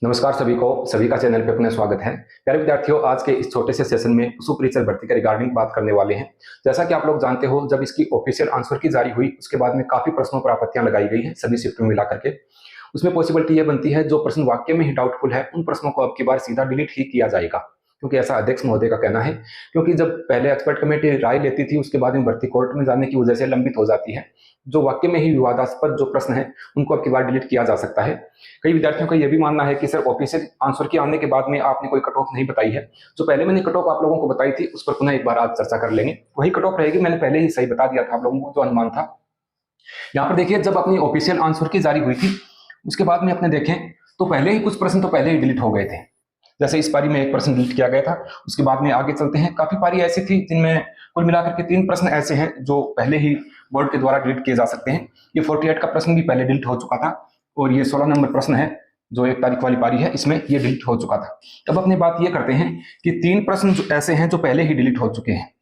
नमस्कार सभी का चैनल पे अपना स्वागत है। प्यारे विद्यार्थियों, आज के इस छोटे से सेशन में सुपरीचर भर्ती के रिगार्डिंग बात करने वाले हैं। जैसा कि आप लोग जानते हो, जब इसकी ऑफिशियल आंसर की जारी हुई उसके बाद में काफी प्रश्नों पर आपत्तियां लगाई गई हैं सभी शिफ्ट में मिला करके। उसमें पॉसिबिलिटी ये बनती है जो प्रश्न वाक्य में ही डाउटफुल है उन प्रश्नों को अब की बार सीधा डिलीट ही किया जाएगा, क्योंकि ऐसा अध्यक्ष महोदय का कहना है। क्योंकि जब पहले एक्सपर्ट कमेटी राय लेती थी उसके बाद में भर्ती कोर्ट में जाने की वजह से लंबित हो जाती है। जो वाक्य में ही विवादास्पद जो प्रश्न है उनको अब की बार डिलीट किया जा सकता है। कई विद्यार्थियों का यह भी मानना है कि सर ऑफिशियल आंसर के आने के बाद में आपने कोई कट ऑफ नहीं बताई है। जो पहले मैंने कट ऑफ आप लोगों को बताई थी उस पर पुनः एक बार आज चर्चा कर लेंगे। वही कट ऑफ रहेगी, मैंने पहले ही सही बता दिया था आप लोगों को जो अनुमान था। यहाँ पर देखिए, जब अपनी ऑफिशियल आंसर की जारी हुई थी उसके बाद में अपने देखें तो पहले ही कुछ प्रश्न तो पहले ही डिलीट हो गए थे। जैसे इस पारी में एक प्रश्न डिलीट किया गया था। उसके बाद में आगे चलते हैं, काफी पारी ऐसी थी जिनमें कुल मिलाकर के 3 प्रश्न ऐसे हैं जो पहले ही बोर्ड के द्वारा डिलीट किए जा सकते हैं। ये 48 का प्रश्न भी पहले डिलीट हो चुका था और ये 16 नंबर प्रश्न है जो 1 तारीख वाली पारी है, इसमें ये डिलीट हो चुका था। अब अपनी बात ये करते हैं कि 3 प्रश्न जो ऐसे हैं जो पहले ही डिलीट हो चुके हैं।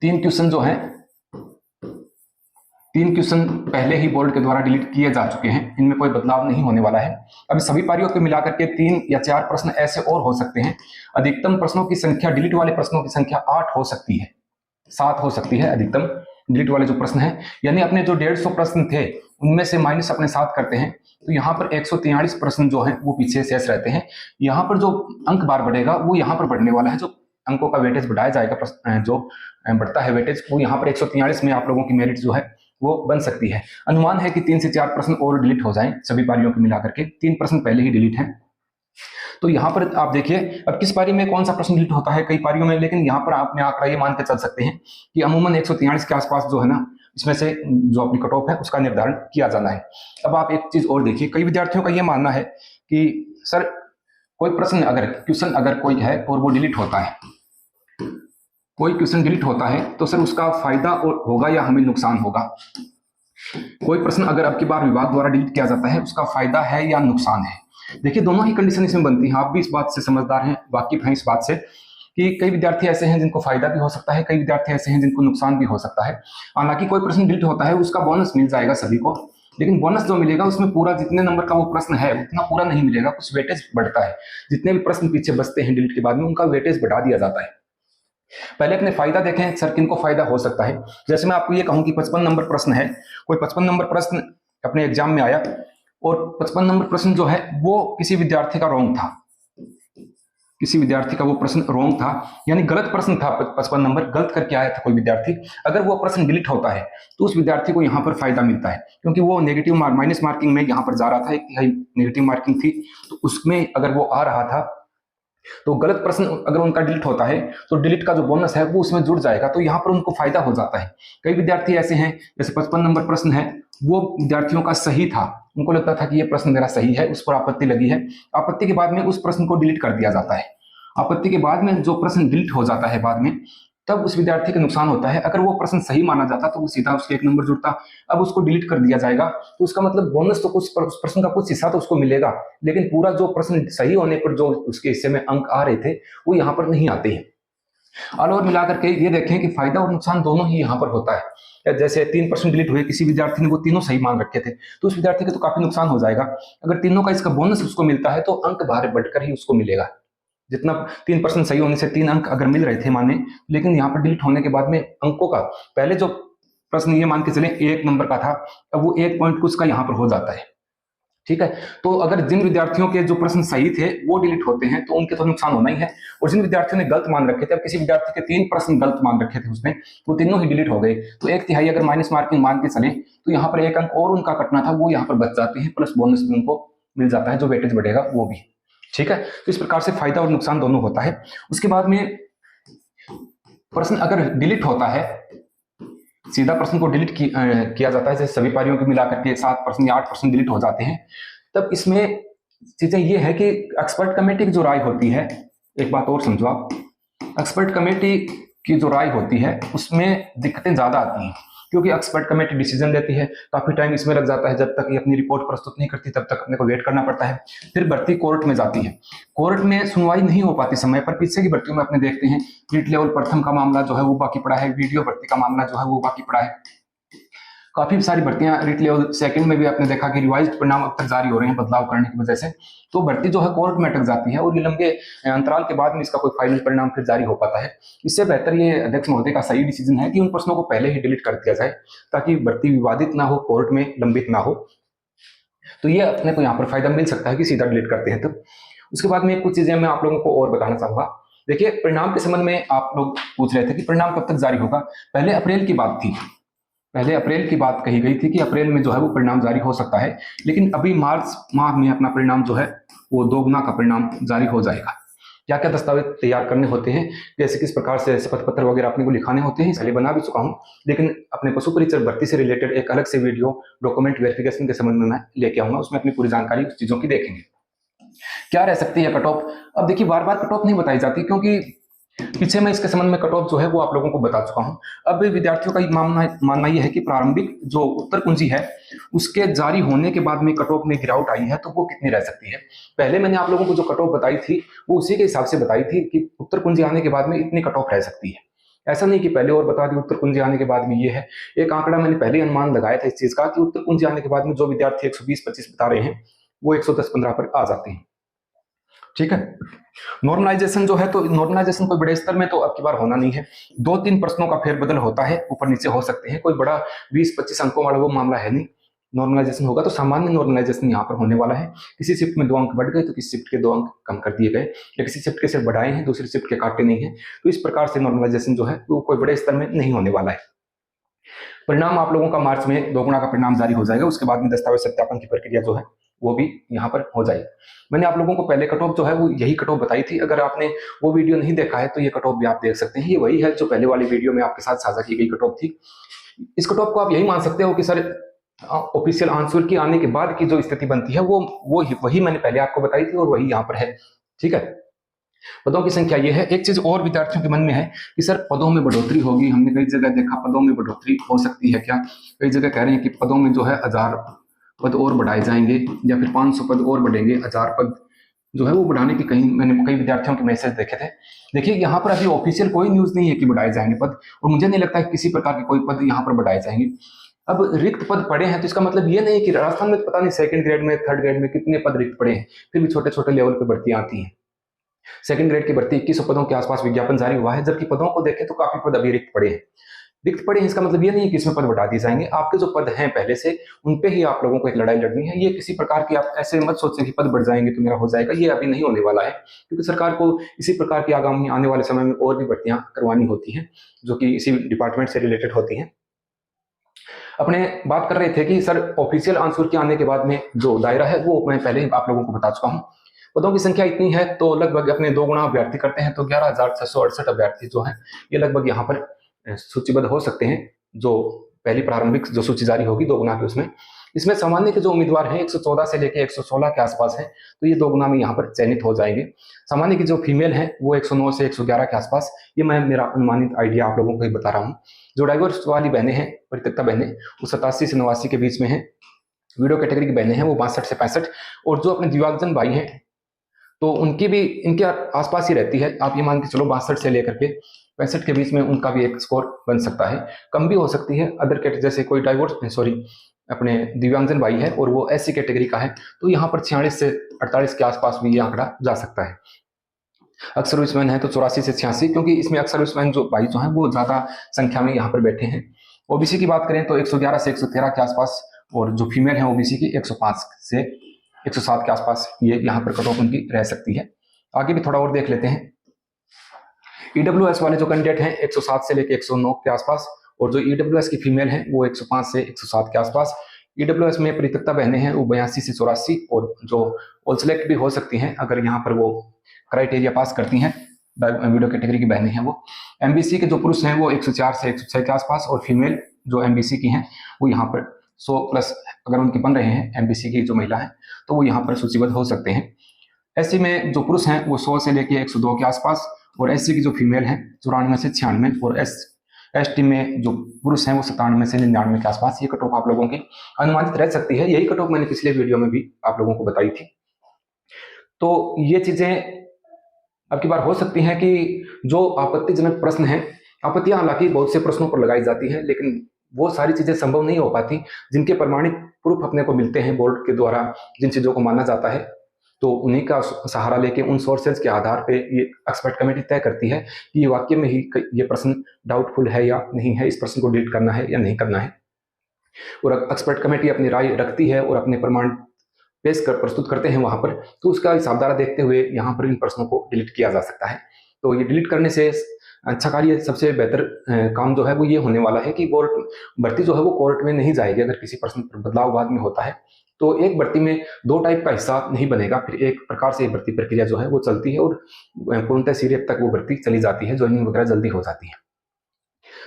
3 क्वेश्चन जो हैं, 3 क्वेश्चन पहले ही बोर्ड के द्वारा डिलीट किए जा चुके हैं, इनमें कोई बदलाव नहीं होने वाला है। अब सभी पारियों को मिलाकर के 3 या 4 प्रश्न ऐसे और हो सकते हैं। अधिकतम प्रश्नों की संख्या, डिलीट वाले प्रश्नों की संख्या 8 हो सकती है, 7 हो सकती है अधिकतम डिलीट वाले जो प्रश्न हैं। यानी अपने जो 150 प्रश्न थे उनमें से माइनस अपने 7 करते हैं तो यहाँ पर 143 प्रश्न जो हैं वो पीछे शेष रहते हैं। यहाँ पर जो अंक बार बढ़ेगा वो यहाँ पर बढ़ने वाला है, जो अंकों का वेटेज बढ़ाया जाएगा, जो बढ़ता है वेटेज, वो यहाँ पर 143 में आप लोगों की मेरिट जो है वो बन सकती है। अनुमान है कि 3 से 4 प्रश्न और डिलीट हो जाएं सभी पारियों को मिलाकर के। 3 प्रश्न पहले ही डिलीट हैं। तो यहाँ पर आप देखिए अब किस पारी में कौन सा प्रश्न डिलीट होता है, कई पारियों में, लेकिन यहाँ पर आपने आंकड़ा ये मान के चल सकते हैं कि अमूमन 143 के आसपास जो है ना, इसमें से जो अपनी कट ऑफ है उसका निर्धारण किया जाना है। अब आप एक चीज और देखिए, कई विद्यार्थियों का ये मानना है कि सर कोई प्रश्न अगर क्वेश्चन अगर कोई है और वो डिलीट होता है, कोई क्वेश्चन डिलीट होता है तो सर उसका फायदा होगा या हमें नुकसान होगा। कोई प्रश्न अगर अब की बार विभाग द्वारा डिलीट किया जाता है उसका फायदा है या नुकसान है। देखिए दोनों ही कंडीशन इसमें बनती हैं। आप भी इस बात से समझदार हैं, वाकिफ हैं इस बात से कि कई विद्यार्थी ऐसे हैं जिनको फायदा भी हो सकता है, कई विद्यार्थी ऐसे हैं जिनको नुकसान भी हो सकता है। हालांकि कोई प्रश्न डिलीट होता है उसका बोनस मिल जाएगा सभी को, लेकिन बोनस जो मिलेगा उसमें पूरा जितने नंबर का वो प्रश्न है उतना पूरा नहीं मिलेगा, कुछ वेटेज बढ़ता है। जितने भी प्रश्न पीछे बचते हैं डिलीट के बाद में उनका वेटेज बढ़ा दिया जाता है। पहले अपने फायदा देखें, सर किनको फायदा हो सकता है। जैसे मैं आपको ये कहूं कि 55 नंबर प्रश्न है, कोई 55 नंबर प्रश्न अपने एग्जाम में आया और 55 नंबर प्रश्न जो है वो किसी विद्यार्थी का रॉन्ग था, किसी विद्यार्थी का वो प्रश्न रॉन्ग था, यानी गलत प्रश्न था, 55 नंबर गलत करके आया था कोई विद्यार्थी। अगर वो प्रश्न डिलीट होता है तो उस विद्यार्थी को यहाँ पर फायदा मिलता है, क्योंकि वो नेगेटिव माइनस मार्किंग में यहाँ पर जा रहा था, 1/3 नेगेटिव मार्किंग थी, तो उसमें अगर वो आ रहा था तो गलत प्रश्न अगर उनका डिलीट होता है तो डिलीट का जो बोनस है वो उसमें जुड़ जाएगा, तो यहाँ पर उनको फायदा हो जाता है। कई विद्यार्थी ऐसे हैं, जैसे 55 नंबर प्रश्न है वो विद्यार्थियों का सही था, उनको लगता था कि ये प्रश्न मेरा सही है, उस पर आपत्ति लगी है, आपत्ति के बाद में उस प्रश्न को डिलीट कर दिया जाता है। आपत्ति के बाद में जो प्रश्न डिलीट हो जाता है बाद में, तब उस विद्यार्थी का नुकसान होता है। अगर वो प्रश्न सही माना जाता तो वो सीधा उसके 1 नंबर जुड़ता, अब उसको डिलीट कर दिया जाएगा तो उसका मतलब बोनस तो कुछ उस प्रश्न का कुछ हिस्सा तो उसको मिलेगा, लेकिन पूरा जो प्रश्न सही होने पर जो उसके हिस्से में अंक आ रहे थे वो यहाँ पर नहीं आते हैं। ऑल ओवर मिलाकर के ये देखें कि फायदा और नुकसान दोनों ही यहाँ पर होता है। जैसे 3 प्रश्न डिलीट हुए, किसी विद्यार्थी ने वो तीनों सही मान रखे थे तो उस विद्यार्थी का तो काफी नुकसान हो जाएगा। अगर तीनों का इसका बोनस उसको मिलता है तो अंक बाहर बढ़कर ही उसको मिलेगा। जितना 3 प्रश्न सही होने से 3 अंक अगर मिल रहे थे माने, लेकिन यहाँ पर डिलीट होने के बाद में अंकों का, पहले जो प्रश्न ये मान के चले 1 नंबर का था, अब वो 1 पॉइंट कुछ का यहाँ पर हो जाता है। ठीक है, तो अगर जिन विद्यार्थियों के जो प्रश्न सही थे वो डिलीट होते हैं तो उनके तो नुकसान होना ही है, और जिन विद्यार्थियों ने गलत मान रखे थे, अब किसी विद्यार्थी के 3 प्रश्न गलत मान रखे थे उसने, वो तीनों ही डिलीट हो गए, तो 1/3 अगर माइनस मार्किंग मान के चले तो यहाँ पर 1 अंक और उनका कटना था वो यहाँ पर बच जाते हैं, प्लस बोनस भी उनको मिल जाता है, जो वेटेज बढ़ेगा वो भी। ठीक है, तो इस प्रकार से फायदा और नुकसान दोनों होता है। उसके बाद में प्रश्न अगर डिलीट होता है, सीधा प्रश्न को डिलीट किया जाता है, जैसे सभी पारियों को मिलाकर के 7 प्रश्न या 8 प्रश्न डिलीट हो जाते हैं, तब इसमें चीजें ये है कि एक्सपर्ट कमेटी की जो राय होती है, एक बात और समझो आप, एक्सपर्ट कमेटी की जो राय होती है उसमें दिक्कतें ज्यादा आती हैं, क्योंकि एक्सपर्ट कमेटी डिसीजन लेती है, काफी टाइम इसमें लग जाता है, जब तक ये अपनी रिपोर्ट प्रस्तुत नहीं करती तब तक अपने को वेट करना पड़ता है। फिर भर्ती कोर्ट में जाती है, कोर्ट में सुनवाई नहीं हो पाती समय पर। पीछे की भर्तियों में अपने देखते हैं नीट लेवल प्रथम का मामला जो है वो बाकी पड़ा है, वीडियो भर्ती का मामला जो है वो बाकी पड़ा है, काफी सारी भर्तियां रिट लेवल सेकंड में भी आपने देखा कि रिवाइज्ड परिणाम अब तक जारी हो रहे हैं बदलाव करने की वजह से। तो भर्ती जो है कोर्ट में अटक जाती है और ये लंबे अंतराल के बाद में इसका कोई फाइनल परिणाम फिर जारी हो पाता है। इससे बेहतर ये अध्यक्ष महोदय का सही डिसीजन है कि उन प्रश्नों को पहले ही डिलीट कर दिया जाए ताकि भर्ती विवादित ना हो, कोर्ट में लंबित ना हो। तो ये अपने को यहाँ पर फायदा मिल सकता है कि सीधा डिलीट करते हैं। तब उसके बाद में कुछ चीजें मैं आप लोगों को और बताना चाहूंगा। देखिए, परिणाम के संबंध में आप लोग पूछ रहे थे कि परिणाम कब तक जारी होगा। पहले अप्रैल की बात थी, पहले अप्रैल की बात कही गई थी कि अप्रैल में जो है वो परिणाम जारी हो सकता है, लेकिन अभी मार्च माह में अपना परिणाम जो है वो 2 गुना का परिणाम जारी हो जाएगा। क्या क्या दस्तावेज तैयार करने होते हैं, जैसे किस प्रकार से शपथ पत्र वगैरह अपने को लिखाने होते हैं, पहले बना भी चुका हूं, लेकिन अपने पशु परिचर भर्ती से रिलेटेड एक अलग से वीडियो डॉक्यूमेंट वेरिफिकेशन के संबंध में मैं लेके आऊंगा, उसमें अपनी पूरी जानकारी उस चीजों की देखेंगे। क्या रह सकती है कट ऑफ। अब देखिए, बार बार कट ऑफ नहीं बताई जाती क्योंकि पीछे मैं इसके संबंध में कट ऑफ जो है वो आप लोगों को बता चुका हूं। अब विद्यार्थियों का मानना यह है कि प्रारंभिक जो उत्तर कुंजी है उसके जारी होने के बाद में कट ऑफ में गिरावट आई है तो वो कितनी रह सकती है। पहले मैंने आप लोगों को जो कट ऑफ बताई थी वो उसी के हिसाब से बताई थी कि उत्तर कुंजी आने के बाद में इतनी कट ऑफ रह सकती है। ऐसा नहीं कि पहले और बता दी उत्तर कुंजी आने के बाद में ये है। एक आंकड़ा मैंने पहले अनुमान लगाया था इस चीज का कि उत्तर कुंजी आने के बाद में जो विद्यार्थी 120-25 बता रहे हैं वो 110-15 पर आ जाते हैं। ठीक है। नॉर्मलाइजेशन जो है, तो नॉर्मलाइजेशन कोई बड़े स्तर में तो अब की बार होना नहीं है। 2-3 प्रश्नों का फेरबदल होता है, ऊपर नीचे हो सकते हैं, कोई बड़ा 20-25 अंकों वाला वो मामला है नहीं। नॉर्मलाइजेशन होगा तो सामान्य नॉर्मलाइजेशन यहाँ पर होने वाला है। किसी शिफ्ट में 2 अंक बढ़ गए तो किसी शिफ्ट के 2 अंक कम कर दिए गए, या किसी शिफ्ट के सिर्फ बढ़ाए हैं, दूसरी शिफ्ट के काटे नहीं है। तो इस प्रकार से नॉर्मलाइजेशन जो है वो कोई बड़े स्तर में नहीं होने वाला है। परिणाम आप लोगों का मार्च में 2 गुना का परिणाम जारी हो जाएगा। उसके बाद में दस्तावेज सत्यापन की प्रक्रिया जो है वो भी यहाँ पर हो जाएगी। मैंने आप लोगों को पहले कट ऑफ जो है वो यही कट ऑफ बताई थी। अगर आपने वो वीडियो नहीं देखा है तो ये कट ऑफ भी आप देख सकते हैं। ये वही है जो पहले वाली वीडियो में आपके साथ साझा की गई कट ऑफ थी। इस कट ऑफ को आप यही मान सकते हो कि सर ऑफिशियल आंसर की आने के बाद की जो स्थिति बनती है वो वही मैंने पहले आपको बताई थी और वही यहाँ पर है। ठीक है। पदों की संख्या ये है। एक चीज और विद्यार्थियों के मन में है कि सर पदों में बढ़ोतरी होगी। हमने कई जगह देखा पदों में बढ़ोतरी हो सकती है क्या। कई जगह कह रहे हैं कि पदों में जो है 1000 पद और बढ़ाए जाएंगे या फिर 500 पद और बढ़ेंगे। 1000 पद जो है वो बढ़ाने की मैंने कई विद्यार्थियों के मैसेज देखे थे। देखिए, यहाँ पर अभी ऑफिशियल कोई न्यूज नहीं है कि बढ़ाए जाएंगे पद, और मुझे नहीं लगता कि किसी प्रकार के कोई पद यहाँ पर बढ़ाए जाएंगे। अब रिक्त पद पड़े हैं तो इसका मतलब ये नहीं कि राजस्थान में पता नहीं 2nd ग्रेड में 3rd ग्रेड में कितने पद रिक्त पड़े हैं, फिर भी छोटे छोटे लेवल पर भर्तियां आती हैं। 2nd ग्रेड की भर्ती 2100 पदों के आसपास विज्ञापन जारी हुआ है, जबकि पदों को देखें तो काफी पद अभी रिक्त पड़े हैं। रिक्त पड़े हैं इसका मतलब ये नहीं है कि इसमें पद बढ़ा दिए जाएंगे। आपके जो पद हैं पहले से उन पे ही आप लोगों को एक लड़ाई लड़नी है। ये किसी प्रकार की आप ऐसे मत सोचें कि पद बढ़ जाएंगे तो मेरा हो जाएगा, ये अभी नहीं होने वाला है, क्योंकि सरकार को इसी प्रकार की आगामी आने वाले समय में और भी भर्तियां करवानी होती हैं जो कि इसी डिपार्टमेंट से रिलेटेड होती हैं। अपने बात कर रहे थे कि सर ऑफिशियल आंसर के आने के बाद में जो दायरा है वो मैं पहले ही आप लोगों को बता चुका हूँ। पदों की संख्या इतनी है तो लगभग अपने 2 गुना अभ्यर्थी करते हैं तो 11,668 अभ्यर्थी जो है ये लगभग यहाँ पर सूचीबद्ध हो सकते हैं। जो पहली प्रारंभिक जो सूची जारी होगी 2 गुना की, उसमें इसमें सामान्य के जो उम्मीदवार हैं 114 से लेकर 116 के आसपास हैं तो ये 2 गुना में यहाँ पर चयनित हो जाएंगे। सामान्य की जो फीमेल है वो 109 से 111 के आसपास, ये मैं मेरा अनुमानित आइडिया आप लोगों को ही बता रहा हूँ। जो डाइवर्स वाली बहनें हैं, परित्यक्ता बहनें, वो 87 से 89 के बीच में है। वीडियो कैटेगरी की बहनें हैं वो 62 से 65, और जो अपने दिव्यांगजन भाई हैं तो उनकी भी इनके आसपास ही रहती है। आप ये मान के चलो 62 से लेकर के 65 के बीच में उनका भी एक स्कोर बन सकता है, कम भी हो सकती है। अदर कैटेगरी जैसे कोई अपने दिव्यांगजन भाई है और वो SC कैटेगरी का है तो यहाँ पर 46 से 48 के आसपास भी ये आंकड़ा जा सकता है। अक्सर सर्विसमैन है तो 84 से 86, क्योंकि इसमें अक्सर सर्विसमैन जो भाई जो हैं वो ज्यादा संख्या में यहाँ पर बैठे हैं। OBC की बात करें तो 111 से 113 के आसपास, और जो फीमेल है OBC की 105 से 107 के आसपास ये यहाँ पर कट ऑफ उनकी रह सकती है। आगे भी थोड़ा और देख लेते हैं। EWS वाले जो कैंडिडेट हैं 107 से लेकर 109 के आसपास, और जो EWS की फीमेल है वो 105 से 107 के आसपास। EWS में परित्यक्ता बहनें हैं वो 82 से 84, और जो ऑल सेलेक्ट भी हो सकती हैं अगर यहाँ पर वो क्राइटेरिया पास करती हैं। वीडियो कैटेगरी की बहनें हैं वो। MBC के जो पुरुष हैं वो 104 से 106 के आसपास, और फीमेल जो MBC की हैं वो यहाँ पर 100+ अगर उनके बन रहे हैं MBC की जो महिला है तो वो यहाँ पर सूचीबद्ध हो सकते हैं। SC में जो पुरुष हैं वो 100 से लेकर 102 के आसपास, और SC की जो फीमेल है 94 से 96, और ST में जो पुरुष हैं वो 97 से 99 के आसपास। ये कट ऑफ आप लोगों की अनुमानित रह सकती है। यही कट ऑफ मैंने पिछले वीडियो में भी आप लोगों को बताई थी। तो ये चीजें अब की बार हो सकती हैं कि जो आपत्तिजनक प्रश्न हैं, आपत्तियां हालांकि बहुत से प्रश्नों पर लगाई जाती है, लेकिन वो सारी चीजें संभव नहीं हो पाती जिनके प्रमाणित प्रूफ अपने को मिलते हैं बोर्ड के द्वारा, जिन चीजों को माना जाता है, तो उन्हीं का सहारा लेके उन सोर्सेज के आधार पे ये एक्सपर्ट कमेटी तय करती है कि ये वाकई में ही ये प्रश्न डाउटफुल है या नहीं है, इस प्रश्न को डिलीट करना है या नहीं करना है। और एक्सपर्ट कमेटी अपनी राय रखती है और अपने प्रमाण पेश कर प्रस्तुत करते हैं वहां पर, तो उसका हिसाबदारा देखते हुए यहाँ पर इन प्रश्नों को डिलीट किया जा सकता है। तो ये डिलीट करने से अच्छा कार्य, सबसे बेहतर काम जो है वो ये होने वाला है कि बोर्ड भर्ती जो है वो कोर्ट में नहीं जाएगी। अगर किसी प्रश्न पर बदलाव बाद में होता है तो एक भर्ती में दो टाइप का हिस्सा नहीं बनेगा, फिर एक प्रकार से भर्ती प्रक्रिया जो है वो चलती है और पूर्णतः सिरे तक वो भर्ती चली जाती है, ज्वाइनिंग वगैरह जल्दी हो जाती है।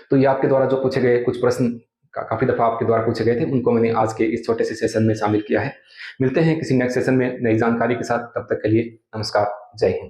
तो ये आपके द्वारा जो पूछे गए कुछ प्रश्न काफी दफा आपके द्वारा पूछे गए थे, उनको मैंने आज के इस छोटे से सेशन में शामिल किया है। मिलते हैं किसी नेक्स्ट सेशन में नई जानकारी के साथ, तब तक के लिए नमस्कार, जय हिंद।